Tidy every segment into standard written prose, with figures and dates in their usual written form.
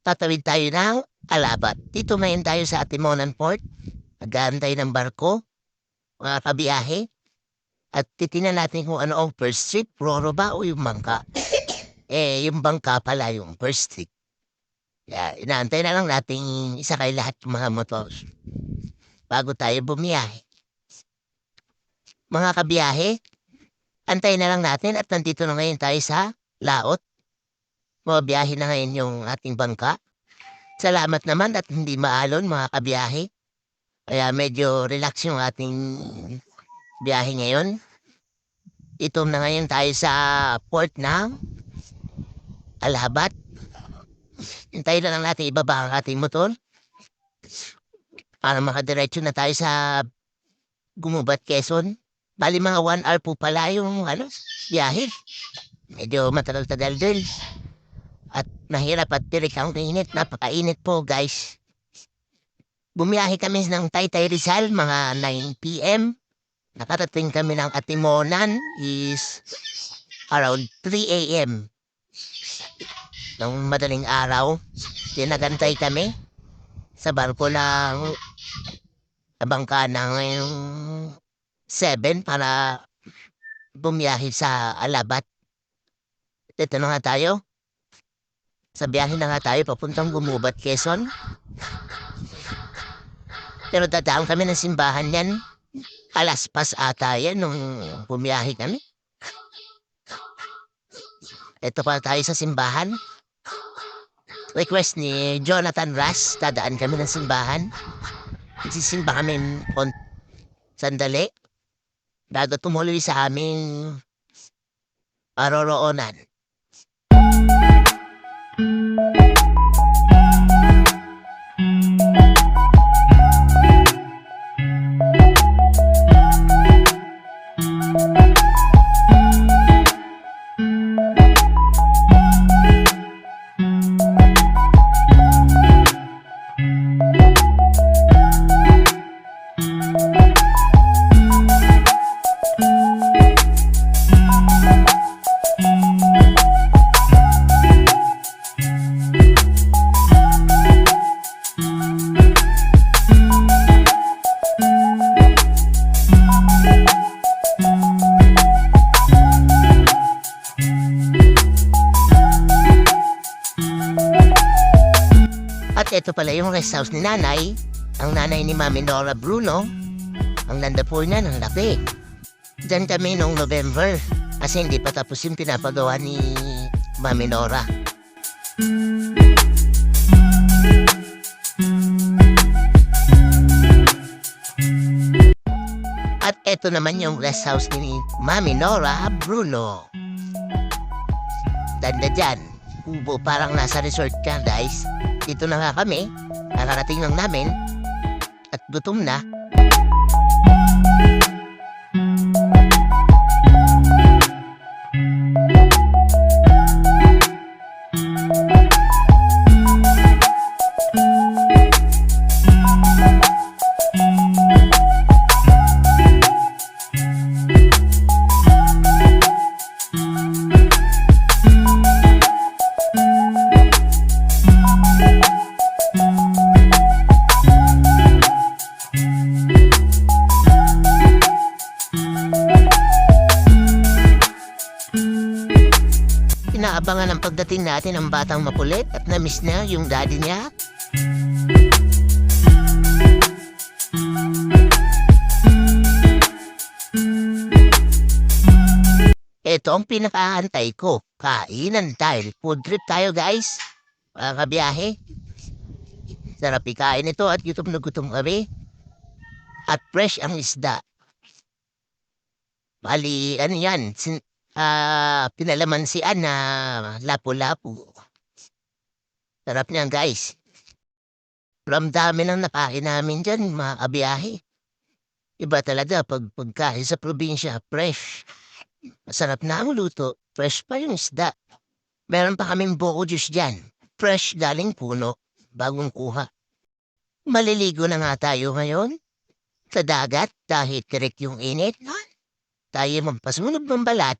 Tatawid tayo ng Alabat. Dito ngayon tayo sa Atimonan Port. Nag-aantay ng barko, mga kabiyahe. At titingnan natin kung ano ang first trip, Roro ba o yung bangka. Yung bangka pala yung first trip. Kaya inaantay na lang natin isakay lahat ng mga motor bago tayo bumiyahe. Mga kabiyahe, antayin na lang natin at nandito na ngayon tayo sa Laot. Mabiyahe na ngayon yung ating bangka. Salamat naman at hindi maalon mga kabiyahe. Kaya medyo relax yung ating biyahe ngayon. Ito na ngayon tayo sa port ng Alabat. Hintayin na lang natin ibaba ang ating motor para makadiretso na tayo sa Gumabat, Quezon. Bali mga 1 hour po pala yung biyahe. Medyo matagal-tagal din. At mahirap at tirik ang init. Napakainit po guys. Bumiyahe kami ng Taytay Rizal mga 9 p.m. Nakarating kami ng Atimonan is around 3 a.m. Ng madaling araw. Tinagantay kami sa barko ng bangka ng 7 para bumiyahe sa Alabat. Ito na nga tayo. Sa biyahe na nga tayo papuntang Gumabat, Quezon. Pero dadaan kami ng simbahan yan. Alaspas ata yan nung bumiyahe kami. Ito pa tayo sa simbahan. Request ni Jonathan Ras, dadaan kami ng simbahan. Sisimba kami sandali. Bago tumuloy sa aming aroroonan. At ito pala yung rest house ni nanay, ang nanay ni Mami Nora Bruno. Ang landa po niya ng laki. Diyan kami noong November kasi hindi pa tapos yung pinapagawa ni Mami Nora. At ito naman yung rest house ni Mami Nora Bruno. Tanda dyan, kubo parang nasa resort ka guys. Dito na nga kami, nakarating lang namin, at gutom na. Inaabangan ang pagdating natin ng batang mapulit at na-miss na yung daddy niya. Ito ang pinakaantay ko. Kainan tayo. Food trip tayo guys. Mga kabiyahe. Sarap ikain ito at gutom na gutom kami. At fresh ang isda. Bali, ano yan? Pinalamansian na lapu-lapu. Sarap niyan guys. From dami ng nakain namin dyan, mga kabiyahe. Iba talaga pagkain sa probinsya, fresh. Masarap na ang luto, fresh pa yung isda. Meron pa kaming buko juice dyan. Fresh galing puno, bagong kuha. Maliligo na nga tayo ngayon sa dagat dahil tirik yung init. Tayo magpasunog ng balat.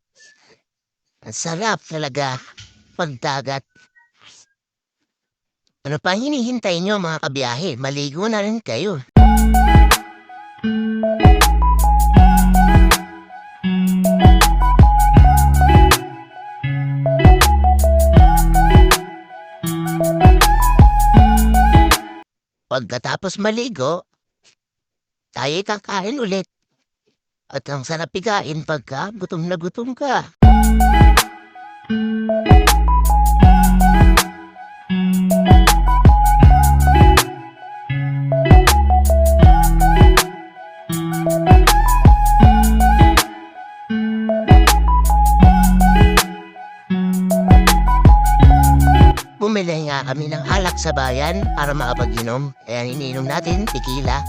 Ang sarap talaga pagdagat. Ano pa hinihintay nyo mga kabiyahe? Maligo na rin kayo. Pagkatapos maligo, tayo'y kakain ulit. At ang sarap pigain pagka gutom na gutom ka. Bumili nga kami ng alak sa bayan para makapag-inom. Kaya iniinom natin, tequila.